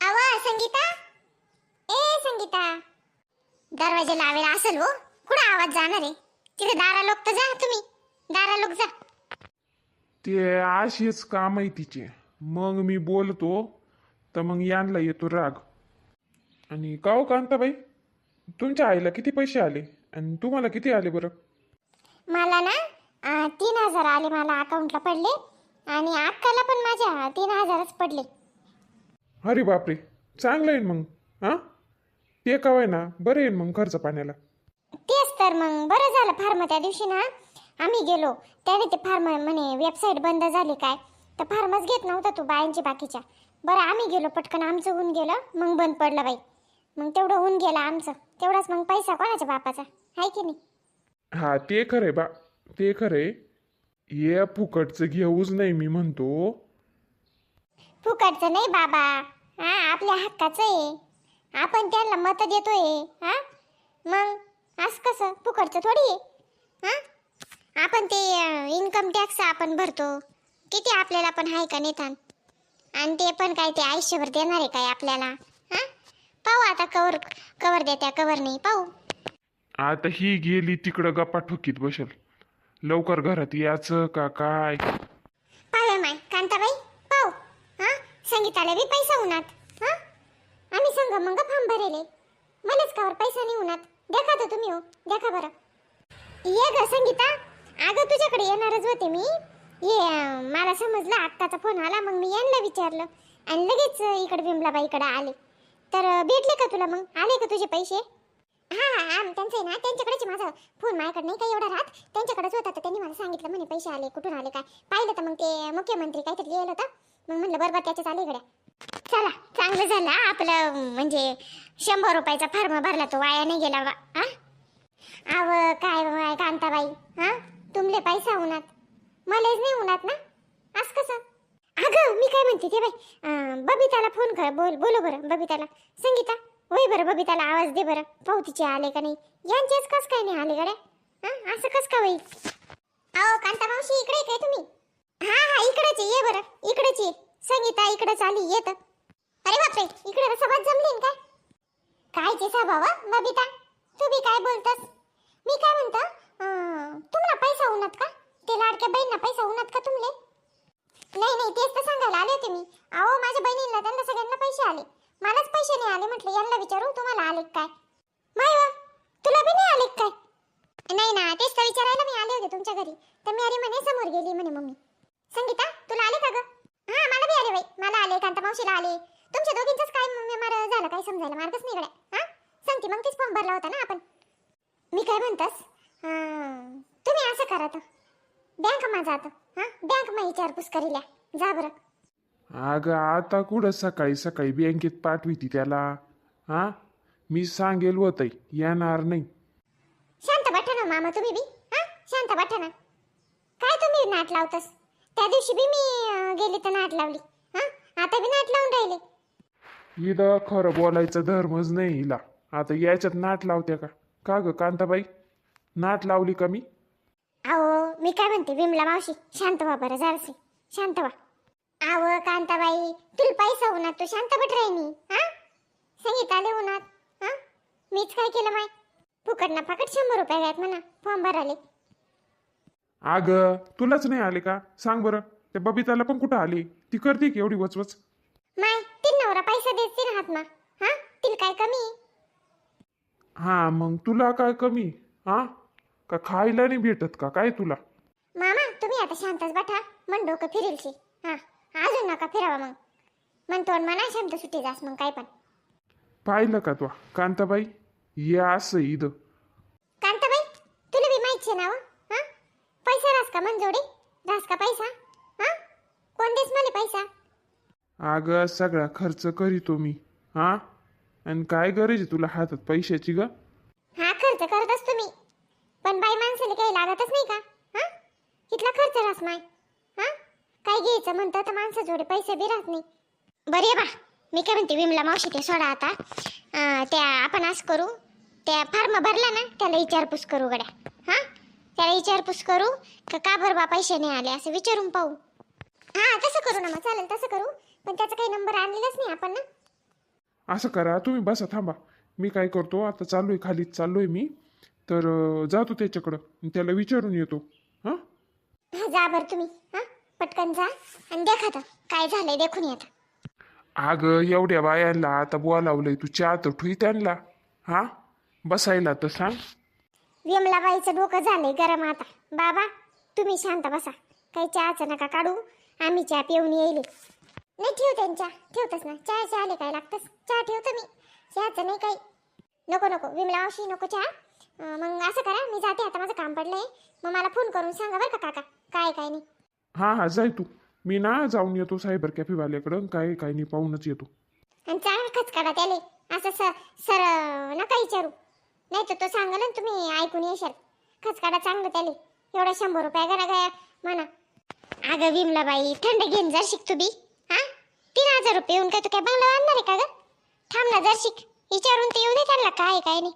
आवा संगीता, ए संगीता, दरवाजा लावेला असेल हो. कुठं आवाज जाणार आहे? तिथे दारा लोक तर जा, तुम्ही दारा लोक जा. ते अशीच काम आहे तिचे. मग मी बोलतो तर मग यांना येतो राग. आणि का हो कांताबाई, तुमच्या आईला किती पैसे आले आणि तुम्हाला किती आले बरं? मला ना 3,000 आले, मला अकाउंटला पडले. आणि अक्काला पण माझ्या 3,000च पडले. अरे बापरे, चांगलं आहे मग. हां, ते कवाय ना बरं येईल मग खर्च पाण्याला. तेच तर मग बरं झालं. फार्म त्या दिवशी ना आम्ही गेलो, त्याने ते फार्म म्हणे वेबसाईट बंद झाली काय, तर फार्मच घेत नव्हता तू बायांची बाकीच्या. बरं आम्ही गेलो, पटकन आमचं होऊन गेलं, मग बंद पडलं बाई. मग तेवढं होऊन गेलं आमचं, तेवढाच मग पैसा कोणाच्या बापाचा आहे की नाही. हा ते खरंय बा, ते खरंय. ये फुकटचं घेऊच नाही मी म्हणतो. फुकटचं नाही बाबा, हा आपल्या हक्काचं आहे. आपण त्यांना मत देतोय. हा मग असं कसं फुकटचं थोडी आहे. हा आपण ते इन्कम टॅक्स आपण भरतो, किती आपल्याला पण आहे का नेतान. आणि ते पण काय ते आयुष्यभर देणार आहे काय आपल्याला. हा पाहू आता, कवर कवर देत्या कवर नाही पाहू. आता ही गेली तिकडं गप्पा ठोकीत बसेल. लवकर घरात याचं का काय? पाहू माय कांताबाई, पाहू. हा संगीताला बी पैसा उन्हात. हा आम्ही संग मग फार्म भरेले, मलाच कावर पैसा नाही उन्हात. देखा तर तुम्ही हो, देखा बरं. ये ग संगीता, अगं तुझ्याकडे येणारच होते मी. ये मला समजलं आत्ताचा फोन आला, मग मी यांना विचारलं आणि लगेच इकडे विमलाबाईकडे आले. तर भेटले का तुला, मग आले का तुझे पैसे? हा त्यांचं आहे ना, त्यांच्याकडेच माझा फोन, माझ्याकडे नाही काही एवढा राहत, त्यांच्याकडेच होता. तर त्यांनी मला सांगितलं म्हणे पैसे आले, कुठून आले काय पाहिलं तर मग ते मुख्यमंत्री काहीतरी लिहिलं होतं. मग म्हणलं बरोबर त्याच्याच आले गड्या. चला चांगलं झालं आपलं, म्हणजे 100 रुपयाचा फॉर्म भरला तो वाया नाही गेला. हा आव काय कांताबाई, हा तुमले पैसा उन्हात, मलाच नाही उन्हात ना, असं कसं? अगं मी काय म्हणते ते बाई, बबिताला फोन कर, बोलो बरं बबिताला. संगीता होय बरं, बबिताला आवाज दे बरं, पाहू तिचे आले का नाही. यांचेच कस काय नाही आले गड्या. हा असं कस का होईल? अहो कांता मावशी इकडे काय तुम्ही? हा इकडेच ये बरं, इकडेच ये. संगीता इकडेच आली, येत. अरे बापरे, इकडे सभा जमली काय? कायचे सभा व बबिता, तू बी काय बोलतस? मी काय म्हणतो, तुम्हाला पैसा उन्हात का? ते लाडक्या बहिणींना पैसा उन्हात का तुमले? नाही तेच तर सांगायला आले होते मी. अहो माझ्या बहिणींना त्यांना सगळ्यांना पैसे आले, मलाच पैसे नाही आले. म्हटलं यांना विचारू तुम्हाला आले काय. माय वा, तुला बी नाही आले काय? नाही ना, तेच तर विचारायला मी आले होते तुमच्या घरी. तर मी अरे म्हणे समोर गेली म्हणे मम्मी. संगीता तुला आले का ग? हा मला बी आले बाई, मला आले, कांता मावशीला आले. तुमच्या दोघींचंच काय मार झालं काय समजायला मार्गच नाही गड्या. हा सांगते मग, तेच फॉर्म भरला होता ना आपण. मी काय म्हणतास, तुम्ही असं करा तर बँक माझा आता, हा बँक मा विचारपूस करील्या जा बरं. अगं आता कुठं सकाळी सकाळी बँकेत पाठविती त्याला? हा मी सांगेल होतंय, येणार नाही. शांत बठा ना मामा तुम्ही बी. हा शांत बठा ना, काय तुम्ही नाट लावतस? त्या दिवशी बी मी गेली तर नाट लावली, हा आता बी नाट लावून राहिले. इथं खरं बोलायचा धर्मच नाही हिला. आता याच्यात नाट लावत्या का? का ग कांताबाई, नाट लावली का मी? अहो मी काय म्हणते विमला मावशी, शांत व्हा बरं जरासे, शांत व्हा. अहो कांताबाई, तुला पैसा होणार, तू शांत बट राहिनी. हा संगीता आले होणार. हा मीच काय केलं माय, फुकट ना फकट 100 रुपये घ्यात म्हणा फॉर्म भराले. अगं तुलाच नाही आले का? सांग बरं. त्या बबिताला पण कुठं आली? ती करते की एवढी वचवच? माय तीन नवरा पैसा देतील हात मा, हा तिला काय कमी? हा मग तुला काय कमी? हा का खायला नाही भेटत का काय तुला? मामा तुम्ही आता शांतच बठा, मन डोकं फिरेलशी. हा अजून नका फिरावा मग, म्हणतो म्हणा शांत सुट्टी जास मग काय पण. पाहिलं का तू कांताबाई, या असं इथं. कांताबाई तुला बी माहिती आहे ना व? हा पैसा रास का मनजोडी, रास का पैसा? हा कोण देस मला पैसा? अगं सगळा खर्च करीतो मी. हा आणि काय गरज आहे तुला हातात पैशाची ग? हा खर्च करत असतो मी, पण बाई माणसाला काही लागतच नाही का? हा इथला खर्च रास माय. हा काय घ्यायचं म्हणतं तर माणसाजोडे पैसे बी राहत नाही. बरे बा, मी काय म्हणते विमला मावशी ते सोडा आता. त्या आपण असं करू, त्या फॉर्म भरला ना त्याला विचारपूस करू गड्या. हा त्याला विचारपूस करू का बरं बा पैसे नाही आले असं विचारून पाहू. हा तसं करू ना मग, चालेल तसं करू. पण त्याचा काही नंबर आणलेलाच नाही आपण ना. असं करा, तुम्ही बसा थांबा. मी काय करतो, आता चालू आहे खालीच चाललो आहे मी. तर जातो त्याच्याकडं, त्याला विचारून येतो. हां हा, जा बरं तुम्ही. हा, पटकन जा आणि देखा तर काय झालंय देखून येता. अगं एवढ्या बायांना आता बोलावलंय, तू चहा तर ठुई त्यांना. हां बसायला तर सांग. विमलाबाईचं डोकं झालंय गरम आता. बाबा तुम्ही शांत बसा, काही चहाचं नका काढू, आम्ही चहा पिऊन येईल. नाही ठेव त्यांच्या, ठेवतच ना चहा आले काय लागतंच, चहा ठेवतो मी, चहाचं नाही काही. नको नको विमला मावशी, नको चहा. मग असं करा, मी जाते आता, माझं काम पडलंय. मग मला फोन करून सांगा बरं का काका, काय काय नाही. हां जाय तू. मी ना जाऊन येतो सायबर कॅफेवाल्याकडं, काय काय नाही पाहूनच येतो. आणि चांगला खच काढा त्याले, असं सर नका विचारू, नाही तर तो सांगाल ना तुम्ही ऐकून येशाल. खच काढा चांगलं त्याले, एवढा 100 रुपये घरा गया म्हणा. अगं विमलाबाई थंड घेऊन जर शिक तू बी. हा, 3000 रुपये येऊन काय तू काय बंगला आणणार आहे का ग? थांब ना जर शिक, विचारून ते येऊ दे त्यांना काय काय नाही.